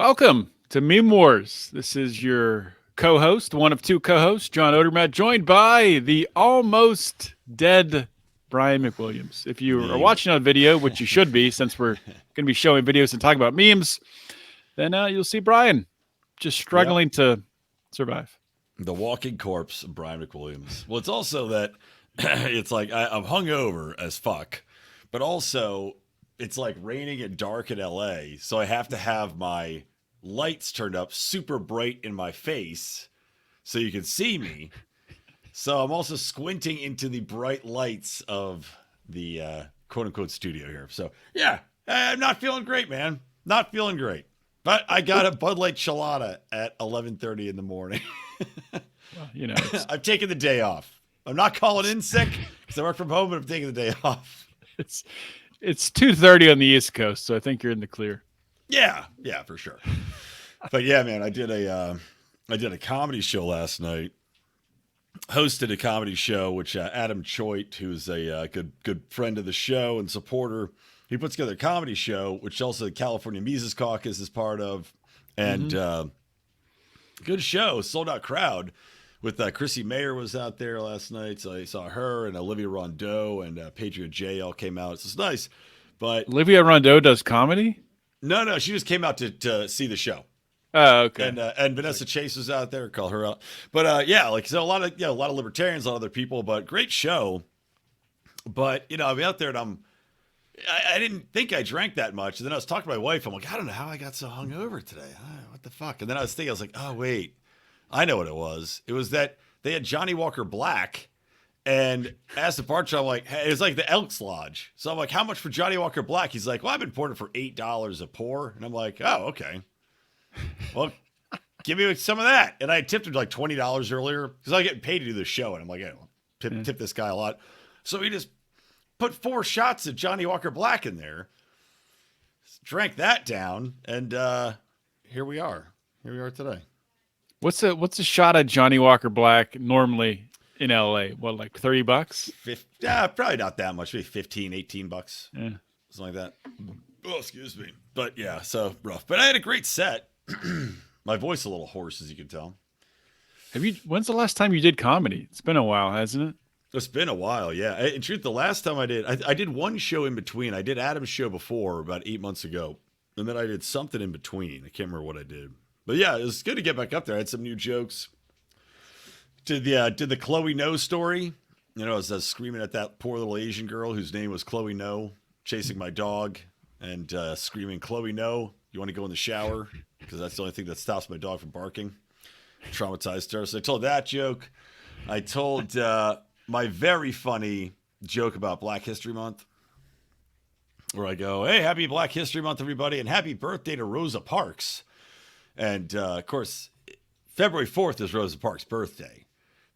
Welcome to Meme Wars. This is your co-host, one of two co-hosts, John Odermatt, joined by the almost dead Brian McWilliams. If you are watching on video, which you should be, since we're going to be showing videos and talking about memes, then you'll see Brian just struggling to survive. The walking corpse of Brian McWilliams. Well, it's also that it's like I'm hungover as fuck, but also it's like raining and dark in LA, so I have to have my lights turned up super bright in my face so you can see me. So I'm also squinting into the bright lights of the quote unquote studio here. So yeah, I'm not feeling great, man. Not feeling great. But I got a Bud Light Chelada at 11:30 in the morning. Well, I've taken the day off. I'm not calling in sick because I work from home, but I'm taking the day off. It's 2:30 on the East Coast, so I think you're in the clear. Yeah, for sure. But yeah, man, I did a comedy show last night. Hosted a comedy show, which Adam Choate, who's a good friend of the show and supporter, he puts together a comedy show, which also the California Mises Caucus is part of, and good show, sold out crowd. With Chrissy Mayer was out there last night, so I saw her and Olivia Rondeau and Patriot J all came out. So it's nice, but Olivia Rondeau does comedy? No, she just came out to see the show. Oh, okay. And Vanessa Chase was out there. Call her out. But yeah, like so a lot of libertarians, a lot of other people. But great show. But I'm out there and I didn't think I drank that much. And then I was talking to my wife. I'm like, I don't know how I got so hungover today. What the fuck? And then I was thinking, I was like, oh wait, I know what it was. It was that they had Johnny Walker Black. And asked the bartender, I'm like, hey, it was like the Elks Lodge. So I'm like, how much for Johnny Walker Black? He's like, well, I've been pouring it for $8 a pour. And I'm like, oh, okay. Well, give me some of that. And I tipped him like $20 earlier because I was getting paid to do the show. And I'm like, tip this guy a lot. So he just put 4 shots of Johnny Walker Black in there, drank that down, and here we are. Here we are today. What's a shot of Johnny Walker Black normally in LA? What, like $30? Yeah, probably not that much. Maybe $15, $18. Yeah. Something like that. Oh, excuse me. But yeah, so rough. But I had a great set. My voice a little hoarse, as you can tell. When's the last time you did comedy? It's been a while, hasn't it? It's been a while, yeah. In truth, the last time I did one show in between. I did Adam's show before about 8 months ago. And then I did something in between. I can't remember what I did. But yeah, it was good to get back up there. I had some new jokes. Did the Chloe No story. I was screaming at that poor little Asian girl whose name was Chloe No, chasing my dog and screaming, Chloe No, you want to go in the shower? Because that's the only thing that stops my dog from barking. Traumatized her. So I told that joke. I told my very funny joke about Black History Month, where I go, hey, happy Black History Month, everybody, and happy birthday to Rosa Parks. And, of course, February 4th is Rosa Parks' birthday.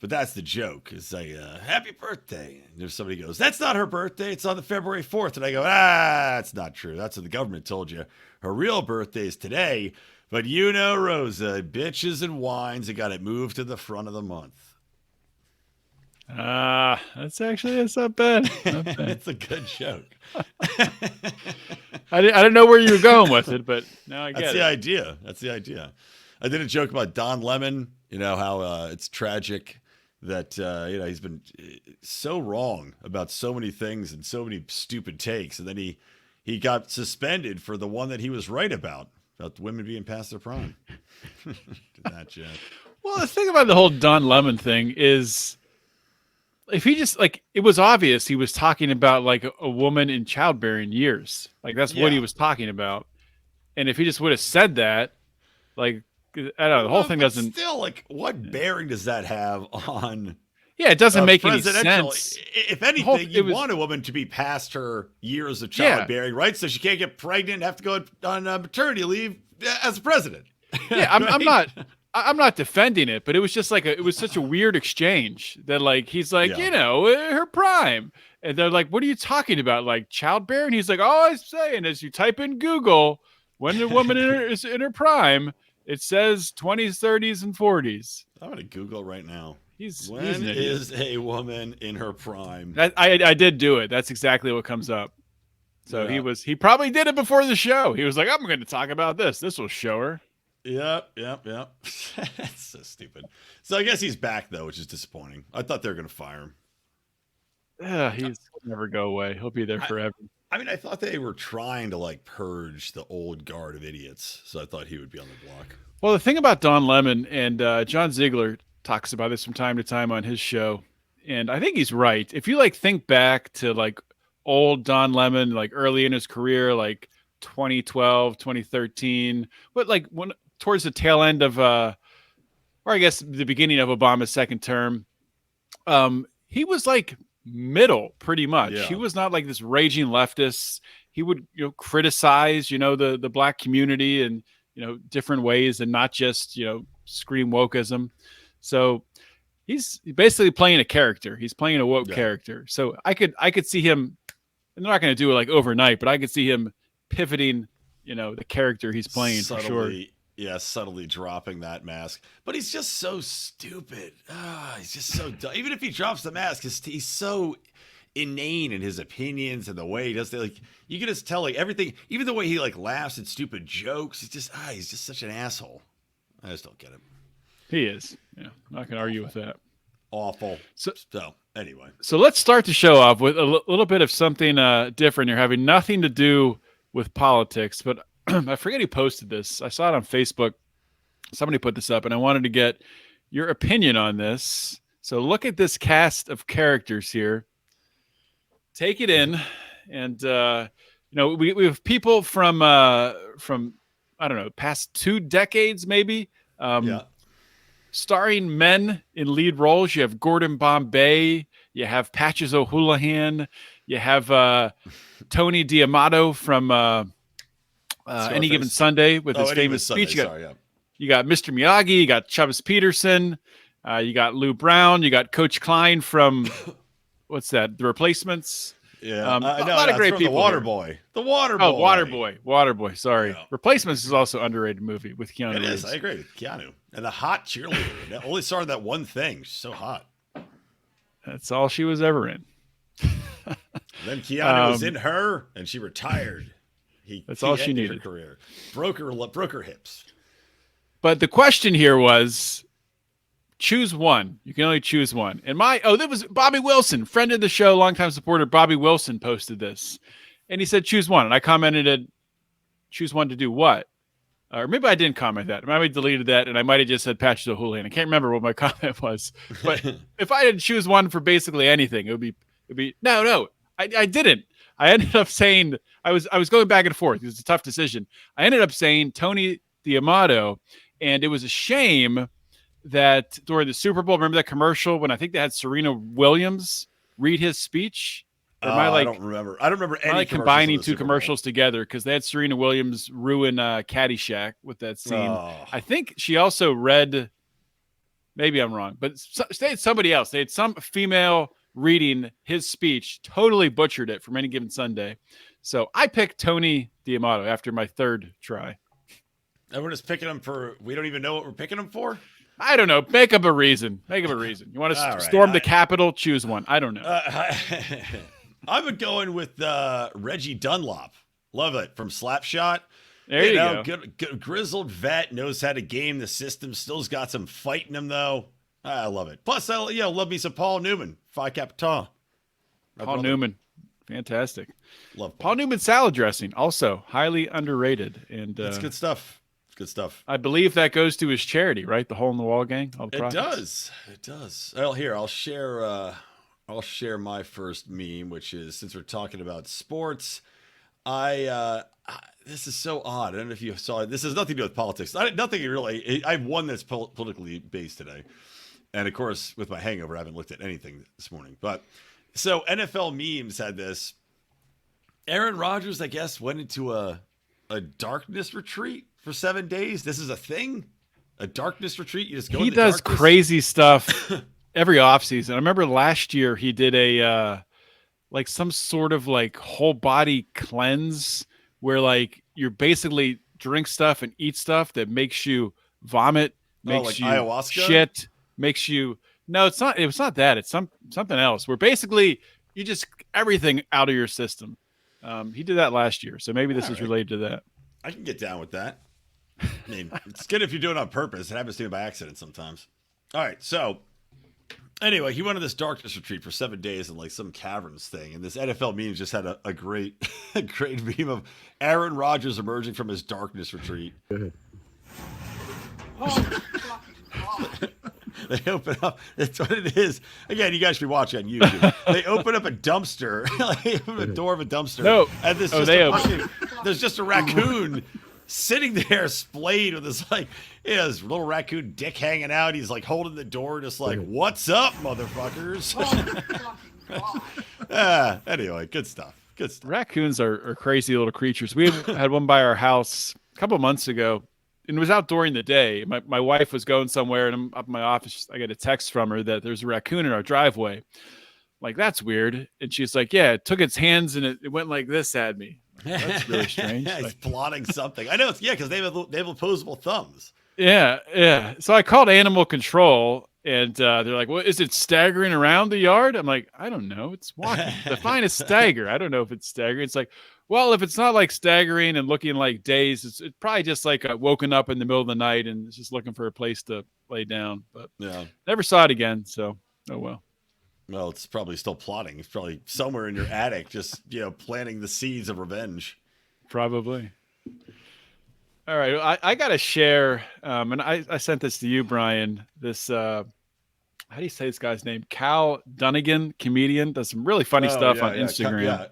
But that's the joke. It's like, happy birthday. And there's somebody goes, that's not her birthday. It's on the February 4th. And I go, that's not true. That's what the government told you. Her real birthday is today. But Rosa, bitches and wines, and got it moved to the front of the month. That's not bad. Not bad. It's a good joke. I didn't know where you were going with it, but now I get it. That's the idea. I did a joke about Don Lemon, how it's tragic that, he's been so wrong about so many things and so many stupid takes. And then he got suspended for the one that he was right about women being past their prime. Did that joke. Well, the thing about the whole Don Lemon thing is, if he just, it was obvious he was talking about, a woman in childbearing years. That's what he was talking about. And if he just would have said that, I don't know, the whole thing doesn't... Still, what bearing does that have on... Yeah, it doesn't make any sense. If anything, you want a woman to be past her years of childbearing, right? So she can't get pregnant and have to go on maternity leave as a president. Yeah, I'm not defending it, but it was just it was such a weird exchange that he's her prime. And they're like, what are you talking about? Childbearing? He's like, all I'm saying is you type in Google, when a woman is in her prime, it says 20s, 30s, and 40s. I'm going to Google right now. When is a woman in her prime? I did do it. That's exactly what comes up. So he probably did it before the show. He was like, I'm going to talk about this. This will show her. Yep. That's so stupid. So I guess he's back, though, which is disappointing. I thought they were going to fire him. Yeah, he'll never go away. He'll be there forever. I mean, I thought they were trying to like purge the old guard of idiots. So I thought he would be on the block. Well, the thing about Don Lemon, and John Ziegler talks about this from time to time on his show, and I think he's right. If you like think back to like old Don Lemon, like early in his career, like 2012, 2013, but like when towards the tail end of or I guess the beginning of Obama's second term, he was like middle pretty much. Yeah. He was not like this raging leftist. He would, criticize, the black community and, different ways, and not just, scream wokeism. So he's basically playing a character. He's playing a woke character. So I could see him, and they're not going to do it like overnight, but I could see him pivoting, the character he's playing for sure. Yeah, subtly dropping that mask. But he's just so stupid. He's just so dumb. Even if he drops the mask, he's so inane in his opinions and the way he does it. Like, you can just tell, like, everything, even the way he, like, laughs at stupid jokes. He's just such an asshole. I just don't get him. He is. Yeah, I'm not going to argue with that. Awful. So, anyway. So let's start the show off with a little bit of something different here, having nothing to do with politics, but I forget who posted this. I saw it on Facebook. Somebody put this up, and I wanted to get your opinion on this. So look at this cast of characters here. Take it in, and we have people from I don't know, past 2 decades maybe. Starring men in lead roles. You have Gordon Bombay. You have Patches O'Houlihan. You have Tony D'Amato from Any Given Sunday with his famous speech. You got Mr. Miyagi. You got Chubbs Peterson. You got Lou Brown. You got Coach Klein from what's that? The Replacements. Yeah, a lot of great people. The Waterboy. The Waterboy. Oh, Waterboy. Sorry. Yeah. Replacements is also an underrated movie with Keanu Reeves. It is. I agree with Keanu. And the hot cheerleader. I only saw her in that one thing. She's so hot. That's all she was ever in. Then Keanu was in her, and she retired. That's all she needed. Her career. Broke her hips. But the question here was, choose one. You can only choose one. And that was Bobby Wilson, friend of the show, longtime supporter. Bobby Wilson posted this, and he said, choose one. And I commented, choose one to do what? Or maybe I didn't comment that. Maybe I deleted that, and I might have just said Patches O'Houlihan. I can't remember what my comment was. But if I had to choose one for basically anything, it'd be no. I didn't. I ended up saying I was going back and forth. It was a tough decision. I ended up saying Tony D'Amato, and it was a shame that during the Super Bowl, remember that commercial when I think they had Serena Williams read his speech? I don't remember. I don't remember any combining 2 commercials together, because they had Serena Williams ruin Caddyshack with that scene. I think she also read, maybe I'm wrong, but they had somebody else. They had some female reading his speech, totally butchered it from Any Given Sunday. So I picked Tony D'Amato after my 3rd try. And we're just picking him for, we don't even know what we're picking him for? I don't know. Make up a reason. You want to storm the Capitol? Choose one. I don't know. I would go in with Reggie Dunlop. Love it. From Slapshot. There you go. Good grizzled vet, knows how to game the system. Still's got some fight in him, though. I love it. Plus, I love me some Paul Newman. Phi Kappa. Paul Newman. Fantastic. Love Paul Newman salad dressing. Also highly underrated. And it's good stuff. Good stuff. I believe that goes to his charity, right? The Hole in the Wall Gang. It does. Well, here, I'll share my first meme, which is, since we're talking about sports, this is so odd. I don't know if you saw it. This has nothing to do with politics. Nothing really. I have one that's politically based today. And of course, with my hangover, I haven't looked at anything this morning. But so NFL memes had this. Aaron Rodgers, I guess, went into a darkness retreat for 7 days. This is a thing? A darkness retreat? You just go. He does darkness? Crazy stuff every offseason. I remember last year he did a like some sort of like whole body cleanse where like you're basically drink stuff and eat stuff that makes you vomit, makes like you ayahuasca? Shit, makes you. No, it's not. It was not that. It's something else. Where basically you just everything out of your system. He did that last year, so maybe this is right. related to that. I can get down with that. I mean, it's good if you do it on purpose. It happens to me by accident sometimes. All right, so anyway, he went on this darkness retreat for 7 days in like some caverns thing, and this NFL meme just had a great, a great meme of Aaron Rodgers emerging from his darkness retreat. They open up. That's what it is. Again, you guys should be watching on YouTube. They open up a dumpster, like the door of a dumpster. No, and there's just a raccoon sitting there, splayed with this like his little raccoon dick hanging out. He's like holding the door, just like, "What's up, motherfuckers?" Anyway, good stuff. Good stuff. Raccoons are crazy little creatures. We had one by our house a couple months ago. And it was out during the day. My wife was going somewhere, and I'm up in my office. I get a text from her that there's a raccoon in our driveway. I'm like, that's weird. And she's like, yeah, it took its hands and it went like this at me. That's really strange. He's like, plotting something. I know. Because they have opposable thumbs. Yeah. So I called animal control, and they're like, well, is it staggering around the yard? I'm like, I don't know. It's walking. Define a stagger. I don't know if it's staggering. It's like, well, if it's not like staggering and looking like dazed, it's probably just like woken up in the middle of the night and it's just looking for a place to lay down. But yeah, never saw it again. So, oh well. Well, it's probably still plotting. It's probably somewhere in your attic, just planting the seeds of revenge. Probably. All right, I got to share, and I sent this to you, Brian. This how do you say this guy's name? Cal Dunnigan, comedian, does some really funny stuff on Instagram.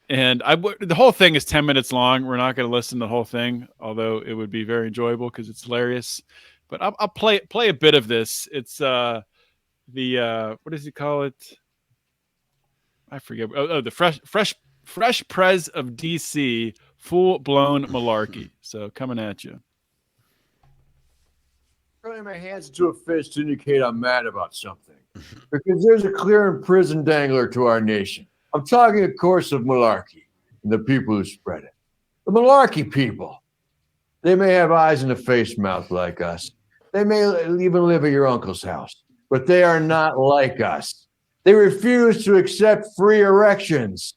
And the whole thing is 10 minutes long. We're not going to listen to the whole thing, although it would be very enjoyable because it's hilarious. But I'll play a bit of this. It's the what does he call it? I forget. Oh, the fresh Prez of DC, full blown malarkey. So coming at you. Running my hands into a fist to indicate I'm mad about something, because there's a clear and prison dangler to our nation. I'm talking, of course, of Malarkey and the people who spread it. The Malarkey people. They may have eyes and a face mouth like us. They may even live at your uncle's house, but they are not like us. They refuse to accept free erections.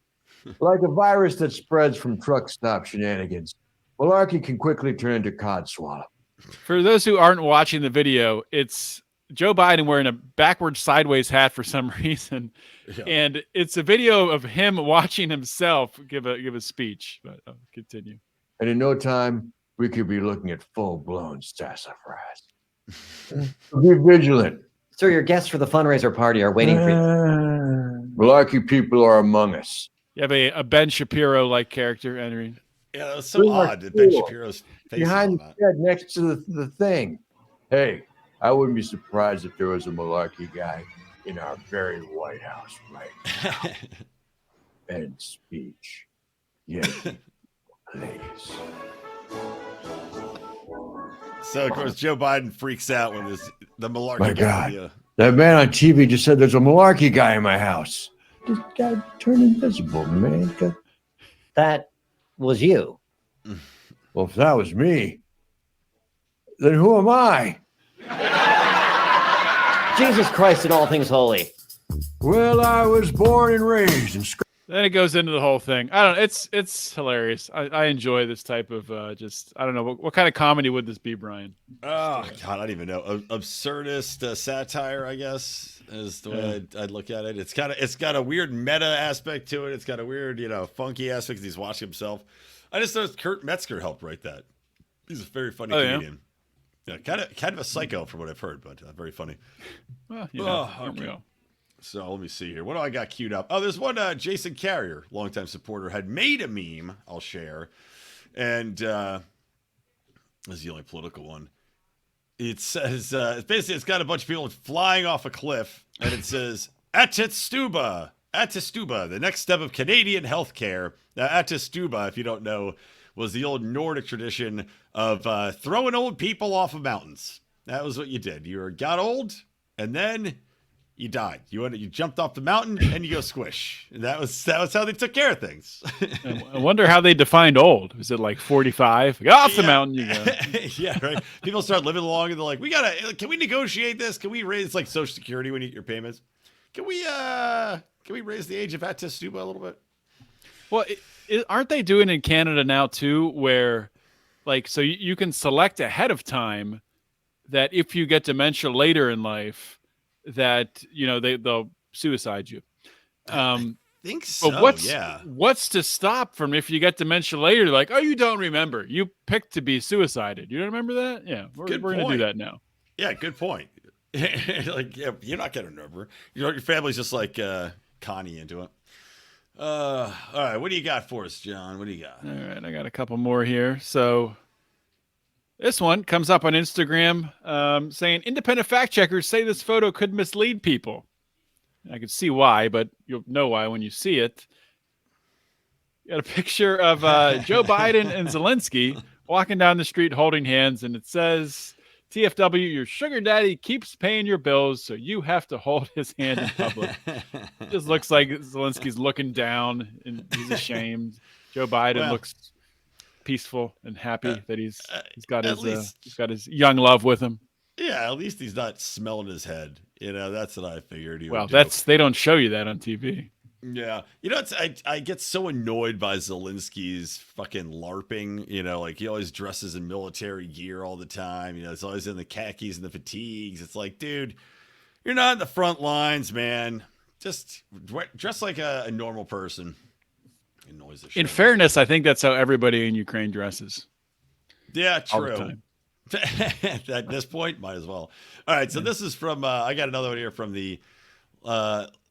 Like a virus that spreads from truck stop shenanigans, Malarkey can quickly turn into codswallop. For those who aren't watching the video, it's Joe Biden wearing a backwards sideways hat for some reason. Yeah. And it's a video of him watching himself give a speech. But continue. And in no time, we could be looking at full-blown sassafras. Be vigilant. Sir, your guests for the fundraiser party are waiting for you. Malarkey people are among us. You have a Ben Shapiro-like character entering. Yeah, that was so odd that Ben Shapiro's face behind the shed next to the thing. Hey, I wouldn't be surprised if there was a Malarkey guy in our very White House right now. End speech. Yes, please. So, of course, Joe Biden freaks out when the Malarkey My guy. God, that man on TV just said there's a Malarkey guy in my house. This guy turned invisible, man. That was you. Well, if that was me, then who am I? Jesus Christ and all things holy. Well, I was born and raised in. Then it goes into the whole thing. I don't know. It's hilarious. I enjoy this type of just. I don't know what kind of comedy would this be, Brian? Oh God, I don't even know. Absurdist satire, I guess, is the way I'd look at it. It's got a weird meta aspect to it. It's got a weird, funky aspect. He's watching himself. I just noticed Kurt Metzger helped write that. He's a very funny comedian. Yeah, kind of a psycho from what I've heard, but very funny. Well, okay. So let me see here. What do I got queued up? Oh, there's one. Jason Carrier, longtime supporter, had made a meme. I'll share, and this is the only political one. It says basically it's got a bunch of people flying off a cliff, and it says Atistuba, the next step of Canadian healthcare. Now, Atistuba, if you don't know, was the old Nordic tradition of throwing old people off of mountains. That was what you did. You got old, and then you died. You jumped off the mountain and you go squish. And that was how they took care of things. I wonder how they defined old. Was it like 45? Off the mountain you go. Yeah, right. People start living long and they're like, can we negotiate this? Can we raise like Social Security when you get your payments? Can we raise the age of Atistuba a little bit? Well, aren't they doing in Canada now too, where like so you can select ahead of time that if you get dementia later in life, that they'll suicide you. I think But so. Yeah. what's to stop from if you get dementia later, like, oh, you don't remember, you picked to be suicided. You don't remember that? Yeah, we're gonna do that now. Yeah, good point. Like, yeah, you're not gonna remember. Your family's just like Connie into it. All right, what do you got for us, John? What do you got? All right, I got a couple more here. So this one comes up on Instagram saying independent fact checkers say this photo could mislead people. I can see why, but you'll know why when you see it. You got a picture of Joe Biden and Zelenskyy walking down the street holding hands, and it says, TFW, your sugar daddy keeps paying your bills, so you have to hold his hand in public. It just looks like Zelensky's looking down, and he's ashamed. Joe Biden looks peaceful and happy that he's got his young love with him. Yeah, at least he's not smelling his head. That's what I figured he would do. Well, they don't show you that on TV. Yeah. I get so annoyed by Zelensky's fucking LARPing. Like he always dresses in military gear all the time. It's always in the khakis and the fatigues. It's like, dude, you're not in the front lines, man. Just dress like a normal person. It annoys the shit. In fairness, I think that's how everybody in Ukraine dresses. Yeah, true. All the time. At this point, might as well. All right, so this is from I got another one here from the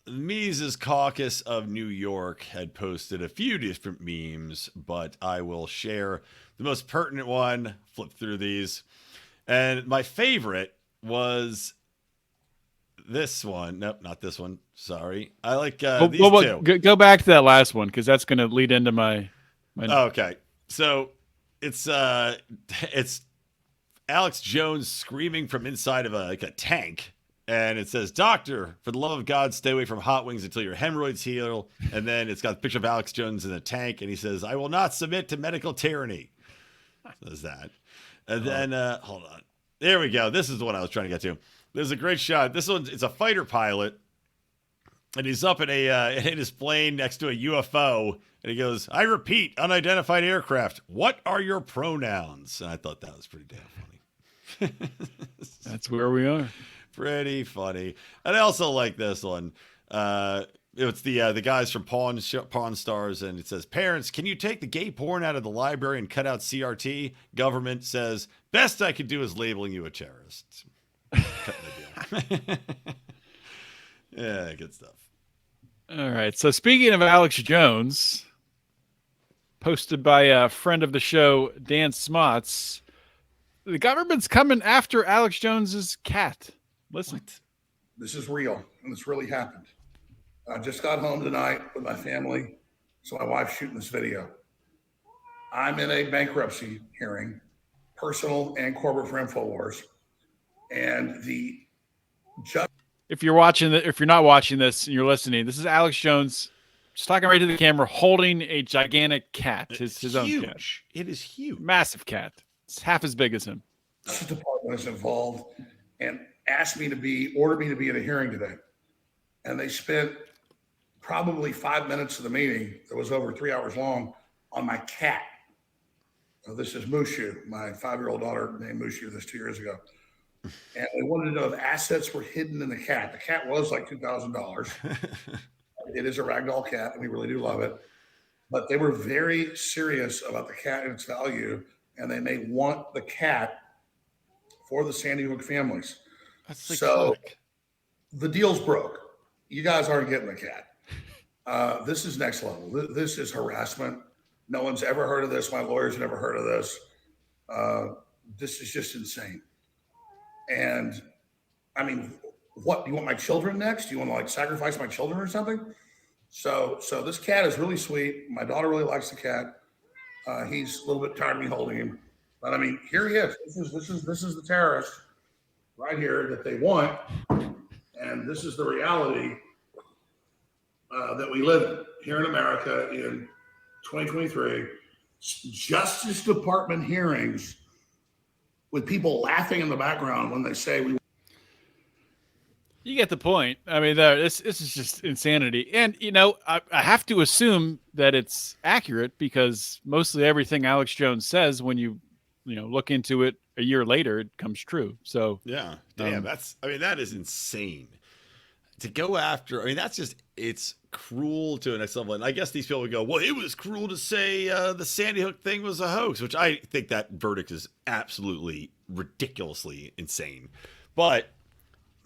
Mises Caucus of New York had posted a few different memes, but I will share the most pertinent one. Flip through these, and my favorite was this one. Nope, not this one. Sorry, I like these two. Go back to that last one because that's going to lead into my. Okay, so it's Alex Jones screaming from inside of a tank, and it says, "Doctor, for the love of God, stay away from hot wings until your hemorrhoids heal." And then it's got a picture of Alex Jones in a tank, and he says, "I will not submit to medical tyranny." Says that, and then hold on, there we go. This is the one I was trying to get to. There's a great shot. This one, it's a fighter pilot, and he's up in in his plane next to a UFO, and he goes, "I repeat, unidentified aircraft. What are your pronouns?" And I thought that was pretty damn funny. That's where we are. Pretty funny. And I also like this one. It's the guys from Pawn Stars, and it says, "Parents, can you take the gay porn out of the library and cut out CRT? Government says, best I could do is labeling you a terrorist." Cutting the deal. Yeah, good stuff. All right. So speaking of Alex Jones, posted by a friend of the show, Dan Smots, the government's coming after Alex Jones's cat. Listen. What? This is real, and this really happened. I just got home tonight with my family, so my wife's shooting this video. I'm in a bankruptcy hearing, personal and corporate for InfoWars, and the judge. If you're not watching this and you're listening, this is Alex Jones just talking right to the camera, holding a gigantic cat, his own cat. It is huge, massive cat. It's half as big as him. The Justice Department is involved and ordered me to be at a hearing today, and they spent probably 5 minutes of the meeting that was over 3 hours long on my cat. This is Mushu, my 5-year-old daughter named Mushu this 2 years ago. And they wanted to know if assets were hidden in the cat. The cat was like $2,000. It is a ragdoll cat, and we really do love it. But they were very serious about the cat and its value, and they may want the cat for the Sandy Hook families. So the deal's broke. You guys aren't getting the cat. This is next level. This is harassment. No one's ever heard of this. My lawyer's never heard of this. This is just insane. And I mean, what, do you want my children next? Do you want to like sacrifice my children or something? So this cat is really sweet. My daughter really likes the cat. He's a little bit tired of me holding him, but I mean, here he is. This is the terrorist right here that they want, and this is the reality that we live in here in America in 2023. Justice Department hearings with people laughing in the background when they say we. You get the point. I mean, this is just insanity. And, I have to assume that it's accurate because mostly everything Alex Jones says when you look into it a year later, it comes true. So, yeah, damn, that is insane to go after. I mean, it's cruel to an next level. And I guess these people would go, well, it was cruel to say the Sandy Hook thing was a hoax, which I think that verdict is absolutely ridiculously insane. But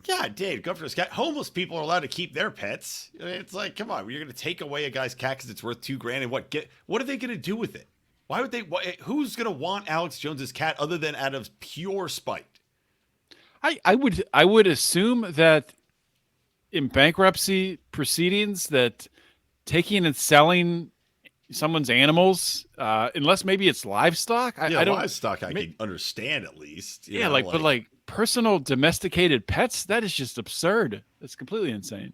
God, Dave, go for this guy. Homeless people are allowed to keep their pets. I mean, it's like, come on, you're going to take away a guy's cat because it's worth $2,000, and what are they going to do with it? Why would they? Who's going to want Alex Jones's cat other than out of pure spite? I would assume that in bankruptcy proceedings, that taking and selling someone's animals, unless maybe it's livestock, I don't. Livestock I can understand at least. But personal domesticated pets, that is just absurd. That's completely insane.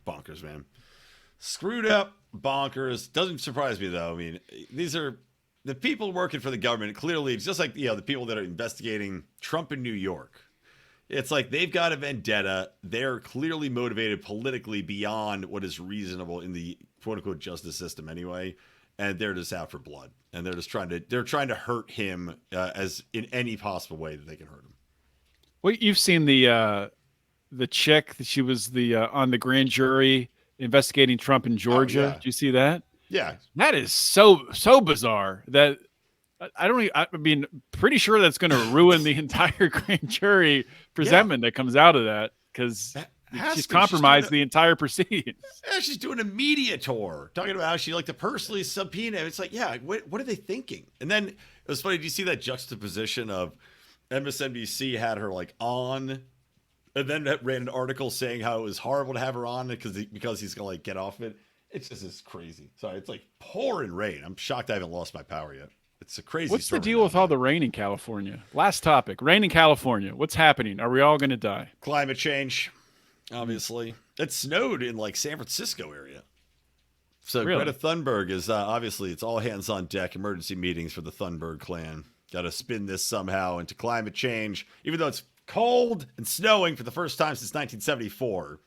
Bonkers, man. Screwed up, bonkers. Doesn't surprise me though. I mean, these are the people working for the government. Clearly, it's just like the people that are investigating Trump in New York. It's like they've got a vendetta. They're clearly motivated politically beyond what is reasonable in the quote unquote justice system anyway. And they're just out for blood. And they're just trying to hurt him as in any possible way that they can hurt him. Well, you've seen the chick that she was on the grand jury investigating Trump in Georgia. Oh, yeah. Did you see that? Yeah, that is so bizarre that I mean, pretty sure that's going to ruin the entire grand jury presentment that comes out of that because she's compromised the entire proceedings. Yeah, she's doing a media tour talking about how she like to personally subpoena. It's like, what are they thinking? And then it was funny. Do you see that juxtaposition of MSNBC had her like on, and then ran an article saying how it was horrible to have her on because he's gonna like get off it. It's just crazy. Sorry, it's like pouring rain. I'm shocked I haven't lost my power yet. It's a crazy. What's the deal with all the rain in California? Last topic: rain in California. What's happening? Are we all gonna die? Climate change, obviously. It snowed in like San Francisco area. So really? Greta Thunberg is obviously it's all hands on deck. Emergency meetings for the Thunberg clan. Got to spin this somehow into climate change, even though it's cold and snowing for the first time since 1974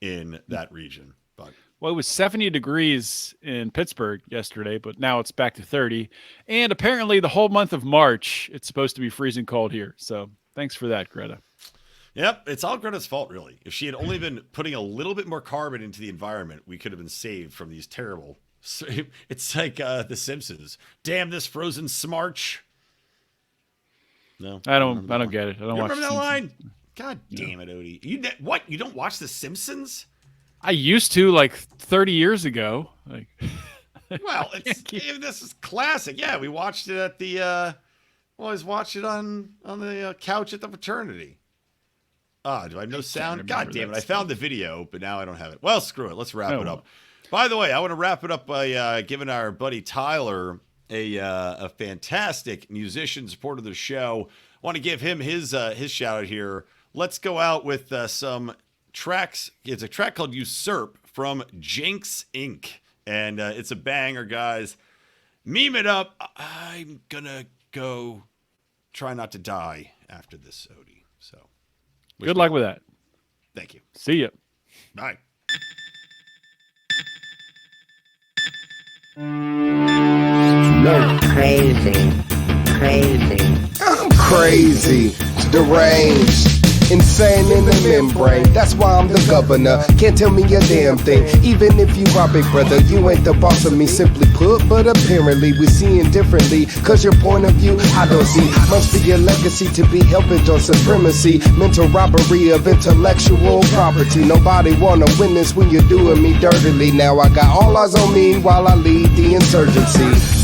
in that region. But well, it was 70 degrees in Pittsburgh yesterday, but now it's back to 30. And apparently the whole month of March, it's supposed to be freezing cold here. So thanks for that, Greta. Yep, it's all Greta's fault, really. If she had only been putting a little bit more carbon into the environment, we could have been saved from these terrible. It's like The Simpsons. Damn this frozen smarch. No, I don't get it. I don't watch. Remember that line? God damn it, Odie! You don't watch The Simpsons? I used to like 30 years ago. Like, well, this is classic. Yeah, we watched it at the. Always watched it on the couch at the fraternity. Do I have no sound? God damn it! I found the video, but now I don't have it. Well, screw it. Let's wrap it up. By the way, I want to wrap it up by giving our buddy Tyler a fantastic musician, supporter of the show. I want to give him his shout out here. Let's go out with some tracks. It's a track called Usurp from Jinx Inc. And it's a banger, guys. Meme it up. I'm gonna go try not to die after this, Odie. So good luck with that. Thank you. See ya. Bye. You're crazy. I'm crazy, deranged, insane in the membrane. That's why I'm the governor. Can't tell me a damn thing. Even if you are big brother, you ain't the boss of me, simply put. But apparently we're seeing differently. Cause your point of view, I don't see. Must be your legacy to be hell-bent on supremacy. Mental robbery of intellectual property. Nobody wanna witness when you're doing me dirtily. Now I got all eyes on me while I lead the insurgency.